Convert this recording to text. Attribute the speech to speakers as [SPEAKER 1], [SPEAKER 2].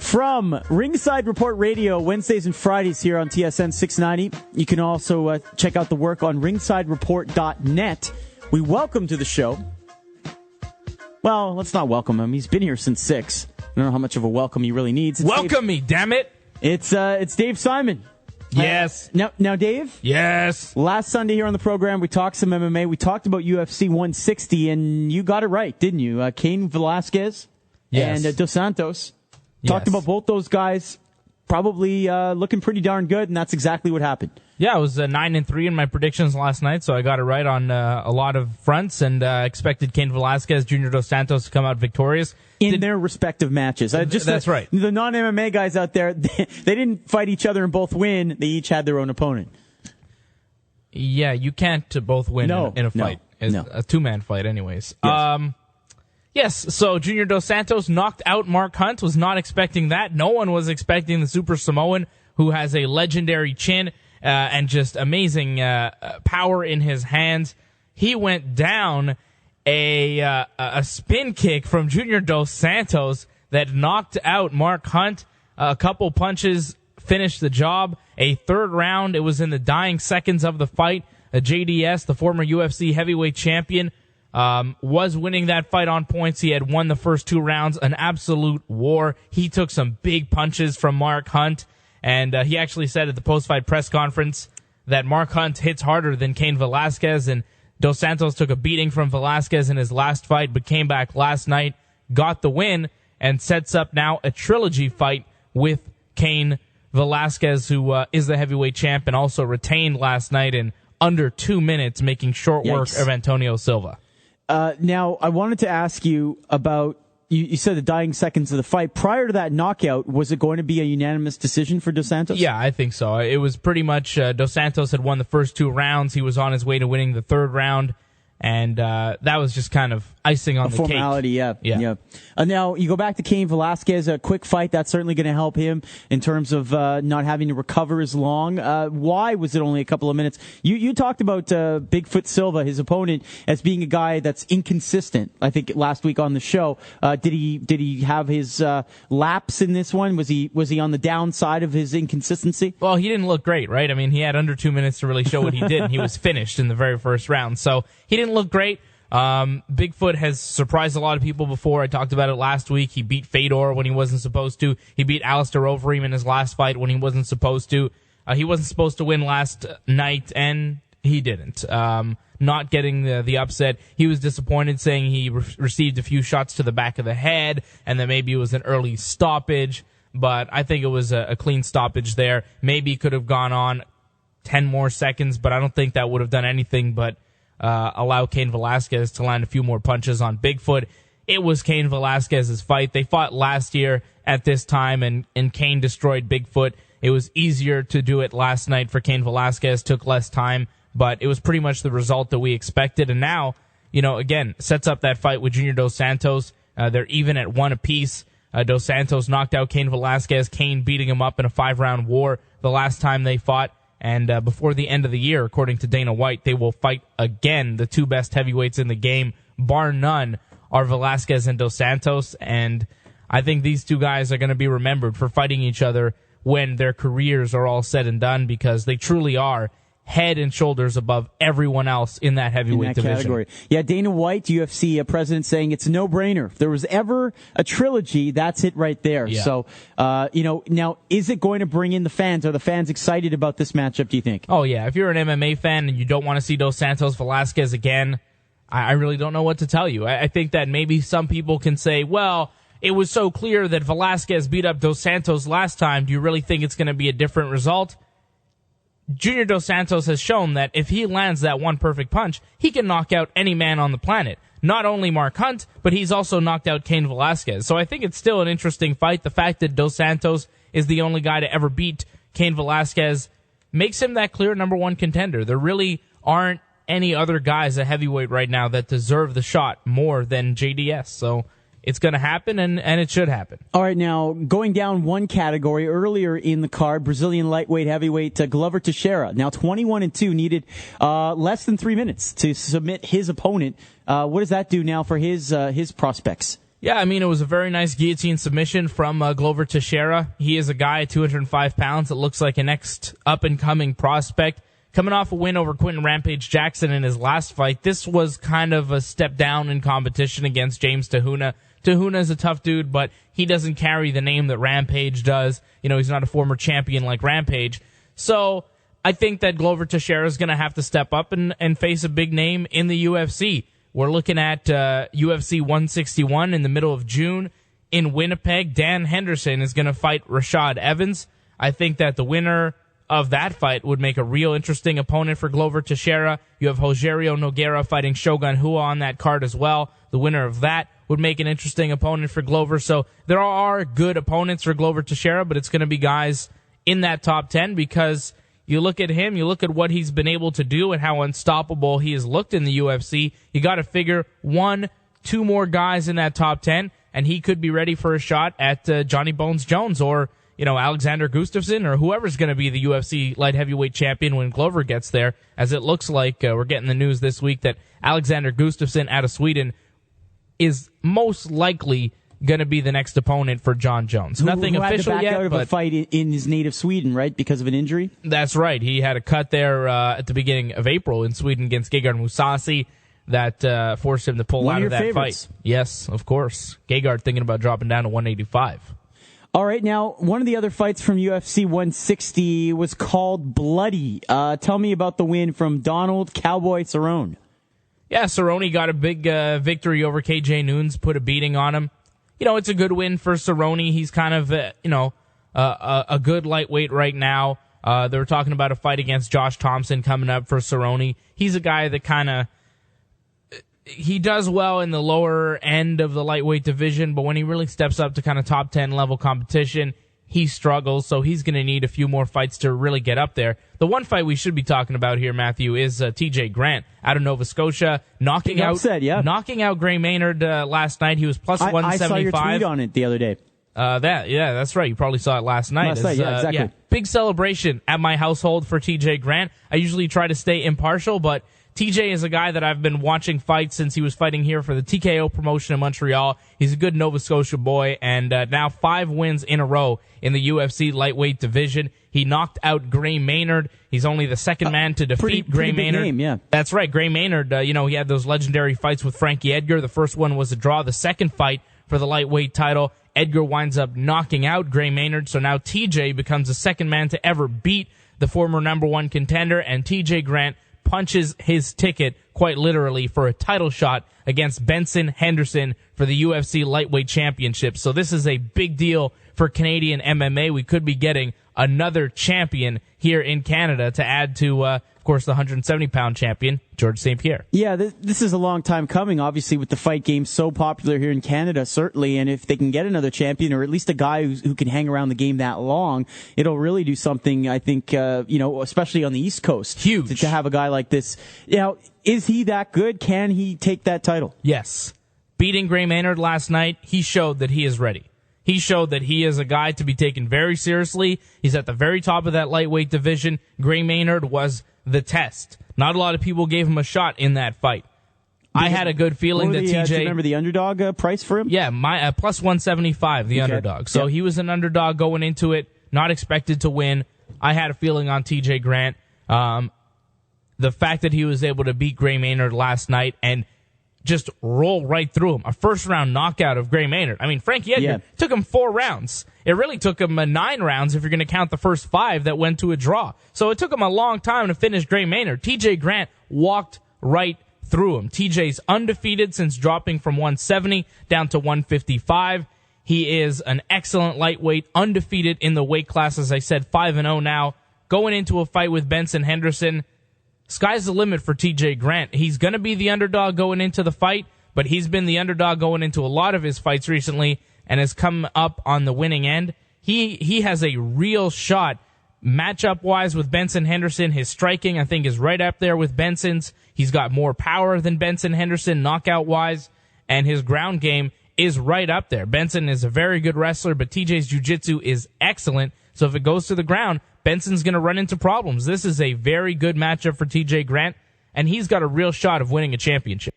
[SPEAKER 1] From Ringside Report Radio, Wednesdays and Fridays here on TSN 690. You can also check out the work on ringsidereport.net. We welcome to the show. Well, let's not welcome him. He's been here since 6. I don't know how much of a welcome he really needs.
[SPEAKER 2] Welcome me, damn it.
[SPEAKER 1] It's Dave Simon.
[SPEAKER 2] Yes.
[SPEAKER 1] Now, Dave?
[SPEAKER 2] Yes.
[SPEAKER 1] Last Sunday here on the program, we talked some MMA. We talked about UFC 160, and you got it right, didn't you? Cain Velasquez and Dos Santos. Talked about both those guys probably looking pretty darn good, and that's exactly what happened.
[SPEAKER 2] Yeah, I was 9-3 in my predictions last night, so I got it right on a lot of fronts, and expected Cain Velasquez, Junior Dos Santos to come out victorious.
[SPEAKER 1] In their respective matches.
[SPEAKER 2] That's right.
[SPEAKER 1] The non-MMA guys out there, they didn't fight each other and both win. They each had their own opponent.
[SPEAKER 2] Yeah, you can't both win in a fight.
[SPEAKER 1] No.
[SPEAKER 2] A two-man fight anyways.
[SPEAKER 1] Yes.
[SPEAKER 2] Yes, so Junior Dos Santos knocked out Mark Hunt. Was not expecting that. No one was expecting the Super Samoan, who has a legendary chin and just amazing power in his hands. He went down a spin kick from Junior Dos Santos that knocked out Mark Hunt. A couple punches finished the job. A third round, it was in the dying seconds of the fight. JDS, the former UFC heavyweight champion, was winning that fight on points. He had won the first 2 rounds, an absolute war. He took some big punches from Mark Hunt, and he actually said at the post-fight press conference that Mark Hunt hits harder than Cain Velasquez, and Dos Santos took a beating from Velasquez in his last fight, but came back last night, got the win, and sets up now a trilogy fight with Cain Velasquez, who is the heavyweight champ and also retained last night in under 2 minutes, making short work of Antonio Silva.
[SPEAKER 1] Now, I wanted to ask you about, you said the dying seconds of the fight. Prior to that knockout, was it going to be a unanimous decision for Dos Santos?
[SPEAKER 2] Yeah, I think so. It was pretty much Dos Santos had won the first 2 rounds. He was on his way to winning the third round. And that was just kind of icing on the
[SPEAKER 1] formality,
[SPEAKER 2] cake.
[SPEAKER 1] Yeah. Now, you go back to Cain Velasquez, a quick fight. That's certainly going to help him in terms of not having to recover as long. Why was it only a couple of minutes? You talked about Bigfoot Silva, his opponent, as being a guy that's inconsistent. I think last week on the show, did he have his lapse in this one? Was he on the downside of his inconsistency?
[SPEAKER 2] Well, he didn't look great, right? I mean, he had under 2 minutes to really show what he did, and he was finished in the very first round. So he didn't look great. Bigfoot has surprised a lot of people before. I talked about it last week. He beat Fedor when he wasn't supposed to. He beat Alistair Overeem in his last fight when he wasn't supposed to. He wasn't supposed to win last night, and he didn't. Not getting the upset. He was disappointed, saying he received a few shots to the back of the head, and that maybe it was an early stoppage. But I think it was a clean stoppage there. Maybe could have gone on 10 more seconds, but I don't think that would have done anything but allow Cain Velasquez to land a few more punches on Bigfoot. It was Cain Velasquez's fight. They fought last year at this time, and Cain destroyed Bigfoot. It was easier to do it last night for Cain Velasquez. Took less time, but it was pretty much the result that we expected. And now, again, sets up that fight with Junior Dos Santos. They're even at 1 apiece. Dos Santos knocked out Cain Velasquez. Cain beating him up in a 5-round war the last time they fought. And before the end of the year, according to Dana White, they will fight again. The 2 best heavyweights in the game, bar none, are Velasquez and Dos Santos. And I think these 2 guys are going to be remembered for fighting each other when their careers are all said and done, because they truly are head and shoulders above everyone else in that heavyweight division.
[SPEAKER 1] Category. Yeah, Dana White, UFC president, saying it's a no-brainer. If there was ever a trilogy, that's it right there.
[SPEAKER 2] Yeah.
[SPEAKER 1] So, now, is it going to bring in the fans? Are the fans excited about this matchup, do you think?
[SPEAKER 2] Oh, yeah. If you're an MMA fan and you don't want to see Dos Santos Velasquez again, I really don't know what to tell you. I think that maybe some people can say, well, it was so clear that Velasquez beat up Dos Santos last time. Do you really think it's going to be a different result? Junior Dos Santos has shown that if he lands that one perfect punch, he can knock out any man on the planet. Not only Mark Hunt, but he's also knocked out Cain Velasquez. So I think it's still an interesting fight. The fact that Dos Santos is the only guy to ever beat Cain Velasquez makes him that clear number 1 contender. There really aren't any other guys at heavyweight right now that deserve the shot more than JDS. So it's going to happen, and it should happen.
[SPEAKER 1] All right, now, going down one category, earlier in the card, Brazilian lightweight heavyweight Glover Teixeira. Now 21-2, needed less than 3 minutes to submit his opponent. What does that do now for his prospects?
[SPEAKER 2] Yeah, I mean, it was a very nice guillotine submission from Glover Teixeira. He is a guy at 205 pounds that looks like a next up-and-coming prospect. Coming off a win over Quentin Rampage Jackson in his last fight, this was kind of a step down in competition against James Tahuna. Tahuna's a tough dude, but he doesn't carry the name that Rampage does. You know, he's not a former champion like Rampage. So I think that Glover Teixeira is going to have to step up and face a big name in the UFC. We're looking at UFC 161 in the middle of June in Winnipeg. Dan Henderson is going to fight Rashad Evans. I think that the winner of that fight would make a real interesting opponent for Glover Teixeira. You have Rogerio Nogueira fighting Shogun Rua on that card as well. The winner of that would make an interesting opponent for Glover. So there are good opponents for Glover Teixeira, but it's going to be guys in that top 10 because you look at him, you look at what he's been able to do and how unstoppable he has looked in the UFC. You got to figure 1-2 more guys in that top 10, and he could be ready for a shot at Johnny Bones Jones or, you know, Alexander Gustafsson or whoever's going to be the UFC light heavyweight champion when Glover gets there, as it looks like we're getting the news this week that Alexander Gustafsson out of Sweden is most likely going to be the next opponent for John Jones. Nothing
[SPEAKER 1] who
[SPEAKER 2] official
[SPEAKER 1] had to back
[SPEAKER 2] yet,
[SPEAKER 1] out of
[SPEAKER 2] but
[SPEAKER 1] a fight in his native Sweden, right, because of an injury?
[SPEAKER 2] That's right. He had a cut there at the beginning of April in Sweden against Gegard Mousasi that forced him to pull out of that fight. Yes, of course. Gegard thinking about dropping down to 185.
[SPEAKER 1] All right, now, one of the other fights from UFC 160 was called Bloody. Tell me about the win from Donald Cowboy Cerrone.
[SPEAKER 2] Yeah, Cerrone got a big victory over KJ Noons, put a beating on him. You know, it's a good win for Cerrone. He's kind of, a good lightweight right now. They were talking about a fight against Josh Thompson coming up for Cerrone. He's a guy that kind of, he does well in the lower end of the lightweight division, but when he really steps up to kind of top 10 level competition, he struggles, so he's going to need a few more fights to really get up there. The one fight we should be talking about here, Matthew, is TJ Grant out of Nova Scotia, knocking out Gray Maynard last night. He was plus 175. I saw
[SPEAKER 1] your tweet on it the other day.
[SPEAKER 2] That's right. You probably saw it last night.
[SPEAKER 1] Exactly.
[SPEAKER 2] Big celebration at my household for TJ Grant. I usually try to stay impartial, but TJ is a guy that I've been watching fight since he was fighting here for the TKO promotion in Montreal. He's a good Nova Scotia boy, and now 5 wins in a row in the UFC lightweight division. He knocked out Gray Maynard. He's only the second man to defeat Gray Maynard.
[SPEAKER 1] Name, yeah.
[SPEAKER 2] That's right. Gray Maynard, he had those legendary fights with Frankie Edgar. The first one was a draw. The second fight for the lightweight title, Edgar winds up knocking out Gray Maynard. So now TJ becomes the second man to ever beat the former number 1 contender, and TJ Grant punches his ticket, quite literally, for a title shot against Benson Henderson for the UFC lightweight championship. So this is a big deal for Canadian MMA. We could be getting another champion here in Canada to add to, of course, the 170-pound champion, George St. Pierre.
[SPEAKER 1] Yeah, this is a long time coming, obviously, with the fight game so popular here in Canada, certainly. And if they can get another champion, or at least a guy who can hang around the game that long, it'll really do something, I think, especially on the East Coast.
[SPEAKER 2] Huge.
[SPEAKER 1] To have a guy like this. Is he that good? Can he take that title?
[SPEAKER 2] Yes. Beating Gray Maynard last night, he showed that he is ready. He showed that he is a guy to be taken very seriously. He's at the very top of that lightweight division. Gray Maynard was the test. Not a lot of people gave him a shot in that fight. I had a good feeling that TJ...
[SPEAKER 1] do you remember the underdog price for him?
[SPEAKER 2] Yeah, my plus 175, the underdog. So he was an underdog going into it, not expected to win. I had a feeling on TJ Grant. The fact that he was able to beat Gray Maynard last night and just roll right through him. A first-round knockout of Gray Maynard. I mean, Frankie Edgar took him 4 rounds. It really took him 9 rounds if you're going to count the first 5 that went to a draw. So it took him a long time to finish Gray Maynard. TJ Grant walked right through him. TJ's undefeated since dropping from 170 down to 155. He is an excellent lightweight, undefeated in the weight class, as I said, 5-0 now. Going into a fight with Benson Henderson, sky's the limit for TJ Grant. He's going to be the underdog going into the fight, but he's been the underdog going into a lot of his fights recently and has come up on the winning end. He has a real shot matchup-wise with Benson Henderson. His striking, I think, is right up there with Benson's. He's got more power than Benson Henderson knockout-wise, and his ground game is right up there. Benson is a very good wrestler, but TJ's jiu-jitsu is excellent. So if it goes to the ground, Benson's going to run into problems. This is a very good matchup for TJ Grant, and he's got a real shot of winning a championship.